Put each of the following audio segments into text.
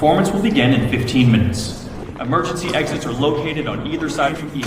Performance will begin in 15 minutes. Emergency exits are located on either side of the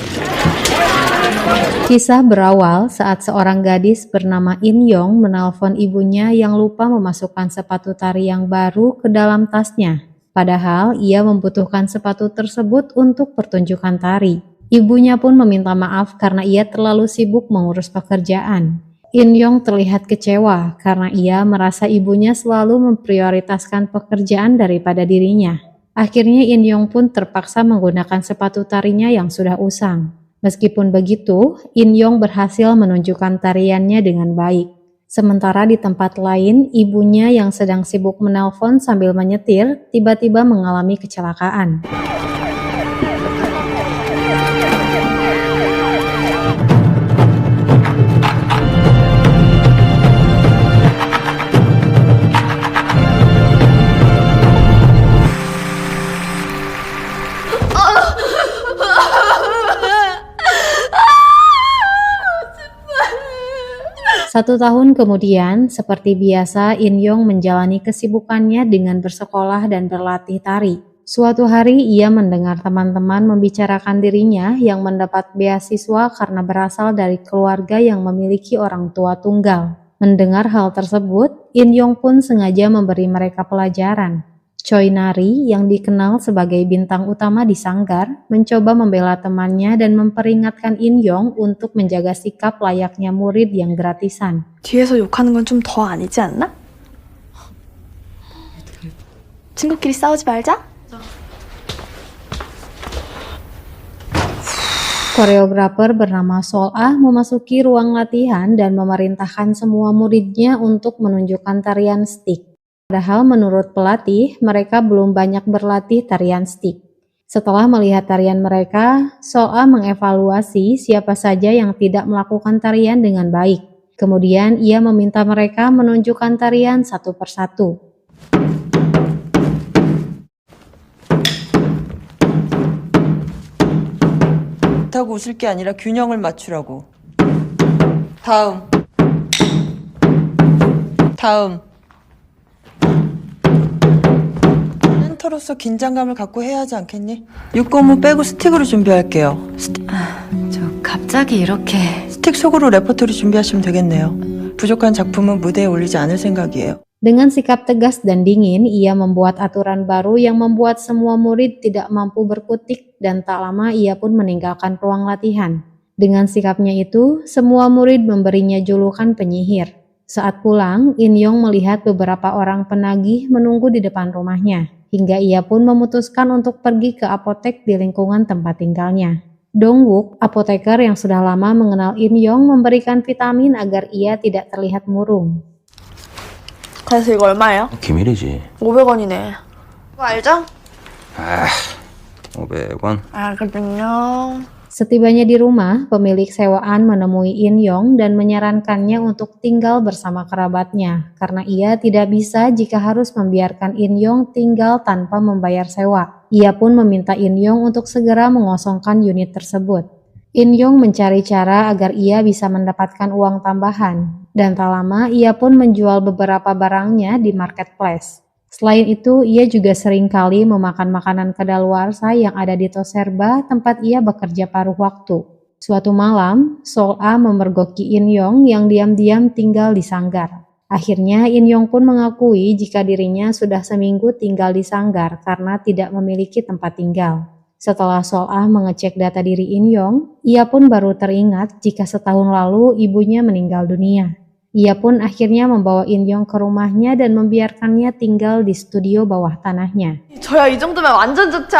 Kisah berawal saat seorang gadis bernama In Yong menelpon ibunya yang lupa memasukkan sepatu tari yang baru ke dalam tasnya. Padahal ia membutuhkan sepatu tersebut untuk pertunjukan tari. Ibunya pun meminta maaf karena ia terlalu sibuk mengurus pekerjaan. In Yong terlihat kecewa karena ia merasa ibunya selalu memprioritaskan pekerjaan daripada dirinya. Akhirnya In Yong pun terpaksa menggunakan sepatu tarinya yang sudah usang. Meskipun begitu, In Yong berhasil menunjukkan tariannya dengan baik. Sementara di tempat lain, ibunya yang sedang sibuk menelpon sambil menyetir, tiba-tiba mengalami kecelakaan. Satu tahun kemudian, seperti biasa, In Yong menjalani kesibukannya dengan bersekolah dan berlatih tari. Suatu hari ia mendengar teman-teman membicarakan dirinya yang mendapat beasiswa karena berasal dari keluarga yang memiliki orang tua tunggal. Mendengar hal tersebut, In Yong pun sengaja memberi mereka pelajaran. Choi Nari yang dikenal sebagai bintang utama di Sanggar mencoba membela temannya dan memperingatkan In Yong untuk menjaga sikap layaknya murid yang gratisan. 뒤에서 욕하는 건 좀 더 아니지 않나? 친구끼리 싸우지 말자. Koreografer bernama Sol Ah memasuki ruang latihan dan memerintahkan semua muridnya untuk menunjukkan tarian stick. Padahal menurut pelatih, mereka belum banyak berlatih tarian stick. Setelah melihat tarian mereka, Sol Ah mengevaluasi siapa saja yang tidak melakukan tarian dengan baik. Kemudian ia meminta mereka menunjukkan tarian satu persatu. 타고 웃을 게 아니라 균형을 맞추라고. 다음. 멘토로서 긴장감을 갖고 해야 하지 않겠니? 육고무 빼고 스틱으로 준비할게요. 저 갑자기 이렇게... 스틱 속으로 레퍼토리 준비하시면 되겠네요. 부족한 작품은 무대에 올리지 않을 생각이에요. Dengan sikap tegas dan dingin, ia membuat aturan baru yang membuat semua murid tidak mampu berkutik dan tak lama ia pun meninggalkan ruang latihan. Dengan sikapnya itu, semua murid memberinya julukan penyihir. Saat pulang, In Yong melihat beberapa orang penagih menunggu di depan rumahnya, hingga ia pun memutuskan untuk pergi ke apotek di lingkungan tempat tinggalnya. Dong-wook, apoteker yang sudah lama mengenal In Yong, memberikan vitamin agar ia tidak terlihat murung. 그래서 이거 얼마예요? 기밀이지. 500원이네. 그거 알죠? 500원. 알거든요. Setibanya di rumah, pemilik sewaan menemui In Yong dan menyarankannya untuk tinggal bersama kerabatnya karena ia tidak bisa jika harus membiarkan In Yong tinggal tanpa membayar sewa. Ia pun meminta In Yong untuk segera mengosongkan unit tersebut. In Yong mencari cara agar ia bisa mendapatkan uang tambahan, dan tak lama ia pun menjual beberapa barangnya di marketplace. Selain itu, ia juga sering kali memakan makanan kadaluarsa yang ada di Toserba, tempat ia bekerja paruh waktu. Suatu malam, Sol Ah memergoki In Yong yang diam-diam tinggal di Sanggar. Akhirnya In Yong pun mengakui jika dirinya sudah seminggu tinggal di Sanggar karena tidak memiliki tempat tinggal. Setelah Sol Ah mengecek data diri In Yong, ia pun baru teringat jika setahun lalu ibunya meninggal dunia. Ia pun akhirnya membawa In Yong ke rumahnya dan membiarkannya tinggal di studio bawah tanahnya. 저야 이 정도면 완전 좋죠.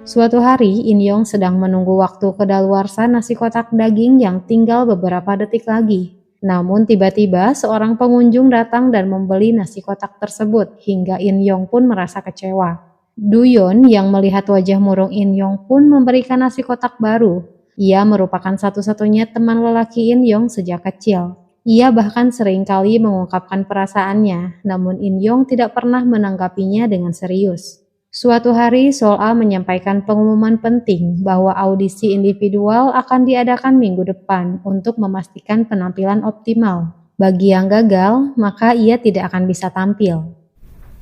Suatu hari, In Yong sedang menunggu waktu kedaluarsa nasi kotak daging yang tinggal beberapa detik lagi. Namun tiba-tiba seorang pengunjung datang dan membeli nasi kotak tersebut hingga In Yong pun merasa kecewa. Duyon yang melihat wajah murung In Yong pun memberikan nasi kotak baru. Ia merupakan satu-satunya teman lelaki In Yong sejak kecil. Ia bahkan seringkali mengungkapkan perasaannya, namun In Yong tidak pernah menanggapinya dengan serius. Suatu hari, Sol-a menyampaikan pengumuman penting bahwa audisi individual akan diadakan minggu depan untuk memastikan penampilan optimal. Bagi yang gagal, maka ia tidak akan bisa tampil.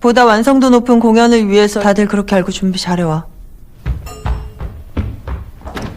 보다 완성도 높은 공연을 위해서 다들 그렇게 알고 준비 잘해와.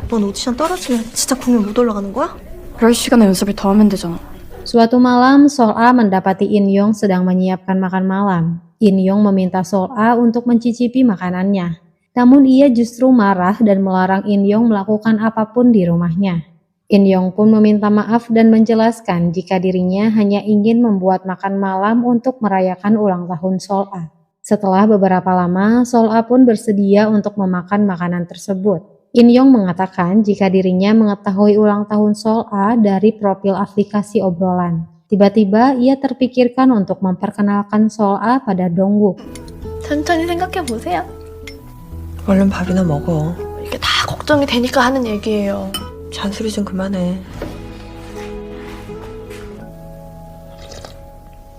넌 오디션 떨어지면 진짜 공연 못 올라가는 거야? 그럴 시간에 연습을 더 하면 되잖아. Suatu malam, Sol-a mendapati In-yong sedang menyiapkan makan malam. In-yong meminta Sol-a untuk mencicipi makanannya. Namun ia justru marah dan melarang In-yong melakukan apapun di rumahnya. In-yong pun meminta maaf dan menjelaskan jika dirinya hanya ingin membuat makan malam untuk merayakan ulang tahun Sol-a. Setelah beberapa lama, Sol-a pun bersedia untuk memakan makanan tersebut. In-yong mengatakan jika dirinya mengetahui ulang tahun Sol-a dari profil aplikasi obrolan. Tiba-tiba ia terpikirkan untuk memperkenalkan Sol-a pada Dong-wook. 천천히 생각해보세요. 얼른 밥이나 먹어. 이게 다 걱정이 되니까 하는 얘기예요. 잔소리 좀 그만해.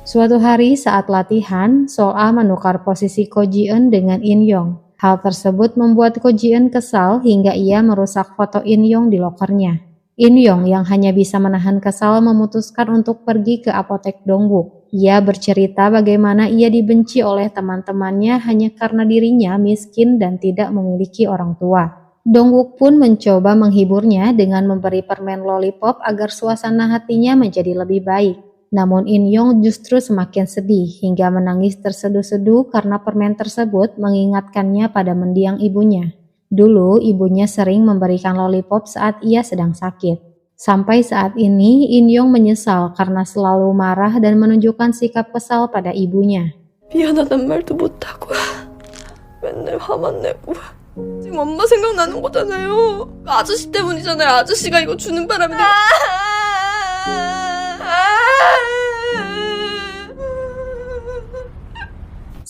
Suatu hari saat latihan, Sol-a menukar posisi Ko Ji-eun dengan In-yong. Hal tersebut membuat Ko Ji-eun kesal hingga ia merusak foto In-yong di lokernya. In-yong yang hanya bisa menahan kesal memutuskan untuk pergi ke apotek Dong-wook. Ia bercerita bagaimana ia dibenci oleh teman-temannya hanya karena dirinya miskin dan tidak memiliki orang tua. Dong-wook pun mencoba menghiburnya dengan memberi permen lollipop agar suasana hatinya menjadi lebih baik. Namun In-yong justru semakin sedih hingga menangis terseduh-seduh karena permen tersebut mengingatkannya pada mendiang ibunya. Dulu ibunya sering memberikan lollipop saat ia sedang sakit. Sampai saat ini In-yong menyesal karena selalu marah dan menunjukkan sikap kesal pada ibunya. 미안하단 말도 못하고 맨날 화만 내고 지금 엄마 생각나는 거잖아요. 그 아저씨 때문이잖아요. 아저씨가 이거 주는 바람에 내가...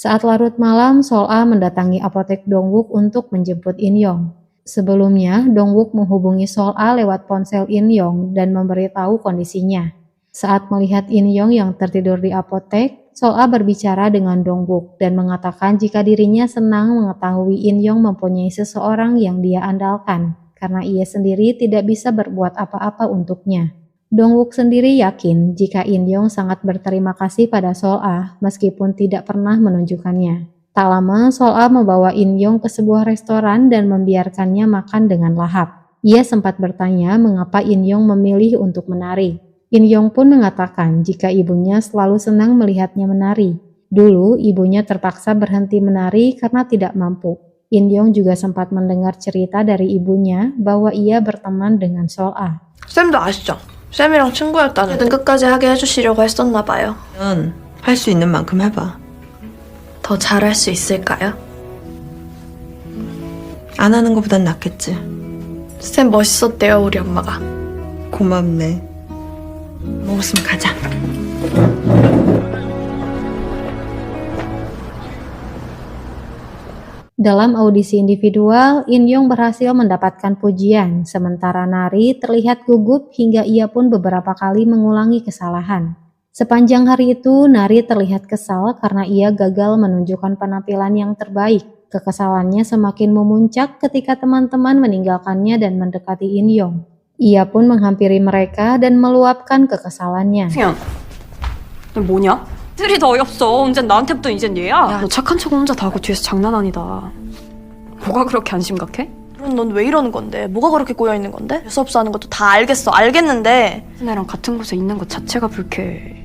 Saat larut malam, Sol-a mendatangi apotek Dong-wook untuk menjemput In-yong. Sebelumnya, Dong-wook menghubungi Sol-a lewat ponsel In-yong dan memberitahu kondisinya. Saat melihat In-yong yang tertidur di apotek, Sol-a berbicara dengan Dong-wook dan mengatakan jika dirinya senang mengetahui In-yong mempunyai seseorang yang dia andalkan, karena ia sendiri tidak bisa berbuat apa-apa untuknya. Dong-wook sendiri yakin jika In-yong sangat berterima kasih pada Sol-a meskipun tidak pernah menunjukkannya. Tak lama, Sol-a membawa In-yong ke sebuah restoran dan membiarkannya makan dengan lahap. Ia sempat bertanya mengapa In-yong memilih untuk menari. In-yong pun mengatakan jika ibunya selalu senang melihatnya menari. Dulu, ibunya terpaksa berhenti menari karena tidak mampu. In-yong juga sempat mendengar cerita dari ibunya bahwa ia berteman dengan Sol-a. 쌤도 아시죠? 쌤이랑 친구였다는데 끝까지 하게 해주시려고 했었나 봐요. 할 수 있는 만큼 해봐. 더 잘할 수 있을까요? 안 하는 것보단 낫겠지. 쌤 멋있었대요, 우리 엄마가. 고맙네. 먹었으면 가자. Dalam audisi individual, In-yong berhasil mendapatkan pujian, sementara Nari terlihat gugup hingga ia pun beberapa kali mengulangi kesalahan. Sepanjang hari itu, Nari terlihat kesal karena ia gagal menunjukkan penampilan yang terbaik. Kekesalannya semakin memuncak ketika teman-teman meninggalkannya dan mendekati In-yong. Ia pun menghampiri mereka dan meluapkan kekesalannya. 승현, 너 뭐냐? 들이 더 어이없어. 언젠 나한테부터 이젠 얘야. 야, 너 착한 척 혼자 다 하고 뒤에서 장난 아니다. 뭐가 그렇게 안 심각해? 그럼 넌 왜 이러는 건데? 뭐가 그렇게 꼬여있는 건데? 재수없어 하는 것도 다 알겠는데 애랑 같은 곳에 있는 것 자체가 불쾌해.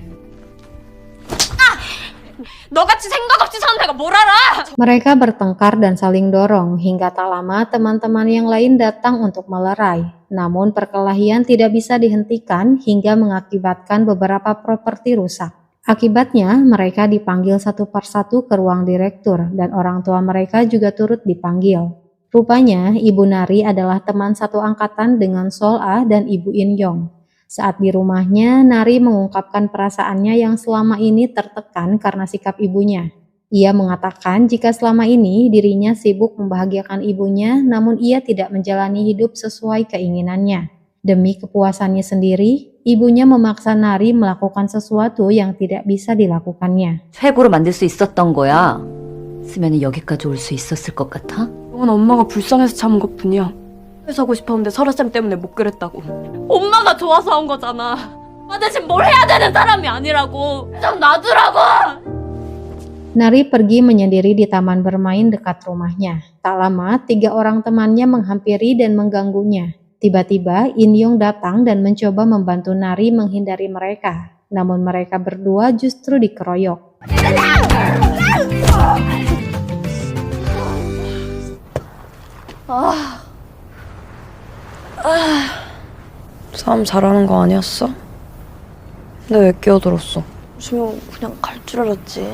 너같이 생각 없이 사는 애가 뭘 알아? Mereka bertengkar dan saling dorong hingga tak lama teman-teman yang lain datang untuk melerai. Namun perkelahian tidak bisa dihentikan hingga mengakibatkan beberapa properti rusak. Akibatnya mereka dipanggil satu persatu ke ruang direktur dan orang tua mereka juga turut dipanggil. Rupanya Ibu Nari adalah teman satu angkatan dengan Sol-a dan Ibu In-yong. Saat di rumahnya, Nari mengungkapkan perasaannya yang selama ini tertekan karena sikap ibunya. Ia mengatakan jika selama ini dirinya sibuk membahagiakan ibunya, namun ia tidak menjalani hidup sesuai keinginannya. Demi kepuasannya sendiri, ibunya memaksa Nari melakukan sesuatu yang tidak bisa dilakukannya. 최고로 만들 수 있었던 거야. 쓰면 여기까지 올 수 있었을 것 같아? 그건 엄마가 불쌍해서 참은 것 뿐이야. 사고 싶었는데 설아쌤 때문에 못 그랬다고. 엄마가 좋아서 한 거잖아. 나 대신 뭘 해야 되는 사람이 아니라고. 좀 놔두라고. Nari pergi menyendiri di taman bermain dekat rumahnya. Tak lama, 3 orang temannya menghampiri dan mengganggunya. Tiba-tiba, In Yong datang dan mencoba membantu Nari menghindari mereka. Namun mereka berdua justru dikeroyok. 싸움 잘하는 거 아니었어? 근데 왜 끼어들었어? 웃으면 그냥 갈 줄 알았지.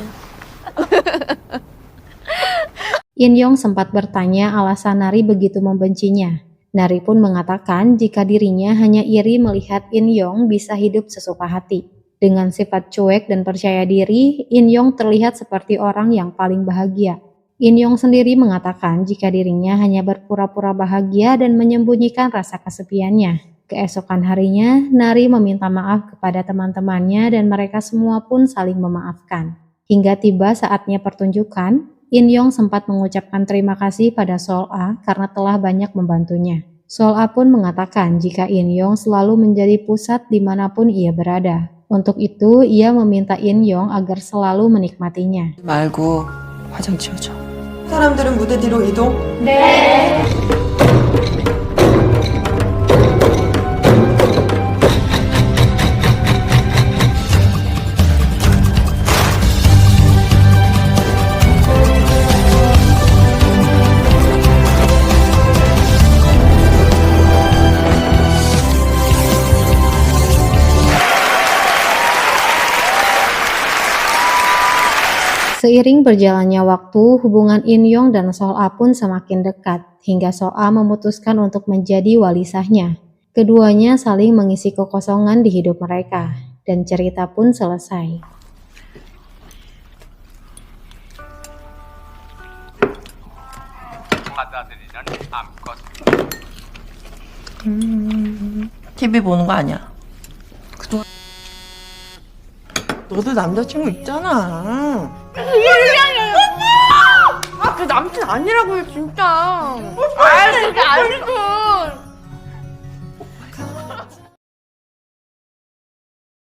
In Yong sempat bertanya alasan Nari begitu membencinya. Nari pun mengatakan jika dirinya hanya iri melihat In Yong bisa hidup sesuka hati. Dengan sifat cuek dan percaya diri, In Yong terlihat seperti orang yang paling bahagia. In Yong sendiri mengatakan jika dirinya hanya berpura-pura bahagia dan menyembunyikan rasa kesepiannya. Keesokan harinya, Nari meminta maaf kepada teman-temannya dan mereka semua pun saling memaafkan. Hingga tiba saatnya pertunjukan, In Yong sempat mengucapkan terima kasih pada Sol-a karena telah banyak membantunya. Sol-a pun mengatakan jika In Yong selalu menjadi pusat dimanapun ia berada. Untuk itu, ia meminta In Yong agar selalu menikmatinya. 말고 화장 지워줘. 사람들은 무대 뒤로 이동. Seiring berjalannya waktu, hubungan In Yong dan Sol-a pun semakin dekat, hingga Sol-a memutuskan untuk menjadi wali sahnya. Keduanya saling mengisi kekosongan di hidup mereka, dan cerita pun selesai. TV 보는 거 아니야. 그동안 너도 남자친구 있잖아. 그 남친 아니라고요 진짜. 아 진짜 아니고.